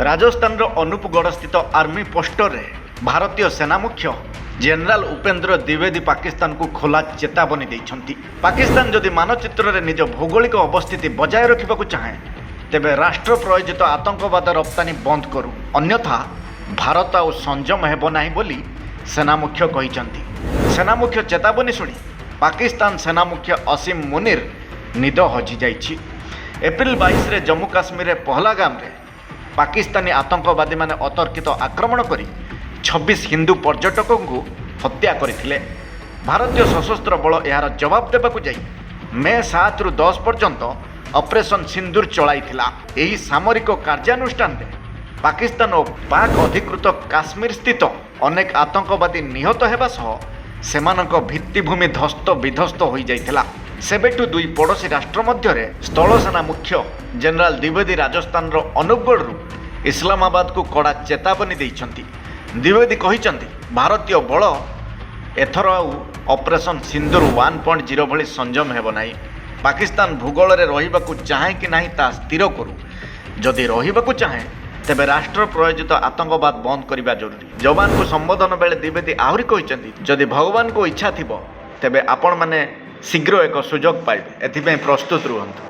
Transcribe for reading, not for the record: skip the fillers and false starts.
राजस्थान अनुपगढ़ स्थित army poster रे भारतीय सेना मुख्य जनरल उपेंद्र द्विवेदी पाकिस्तान को खोला चेतावनी देइछंती। पाकिस्तान जदि मानचित्र रे निज भौगोलिक अवस्थिति बजाय रखिबाकू चाहे तेबे राष्ट्र प्रायोजित आतंकवाद रप्तानी बंद करू, अन्यथा भारत आउ संयम हेबो नाही बोली सेना मुख्य कहिसंती। सेना मुख्य चेतावनी शुणी पाकिस्तान सेना मुख्य असीम मुनीर निद हजि जाइछि। एप्रिल 22 रे जम्मू काश्मीर रे पहलगाम रे पाकिस्तानी आतंकवादी माने अतर्कित आक्रमण करी 26 हिंदू पर्यटकों को हत्या करथिले। भारतीय सशस्त्र बल यार जवाब देबाकू जाई मे 7 रु 10 पर्यंत ऑपरेशन सिंदूर चलाइथिला। एही सामरिक कार्यानुष्ठान रे पाकिस्तान और पाक अधिकृत काश्मीर स्थित अनेक आतंकवादी निहत हेबा सह सेमानक भित्तिभूमि ध्वस्त विध्वस्त हो जाइथिला। सेबेटू दुई पड़ोशी राष्ट्र मध्य स्थल सेना मुख्य जनरल द्विवेदी राजस्थान अनुपगढ़ इस्लामाबाद को कड़ा चेतावनी देइछंती। द्विवेदी कहिसंती भारतीय बल एथर ऑपरेशन सिंदूर 1.0 भली संयम हेब नाही। पाकिस्तान भूगोल रे रहिबाकू चाहे कि नाही ता स्थिर करू। जदि रहिबाकू चाहे तेबे राष्ट्र प्रायोजित आतंकवाद बंद करने जरूरी। जवान को संबोधन बेले द्विवेदी आहरी कहिसंती जदि भगवान को इच्छा थिबो तेबे आपण माने शीघ्र एक सुजोग पाइबे, एथिपई प्रस्तुत रुहंतु।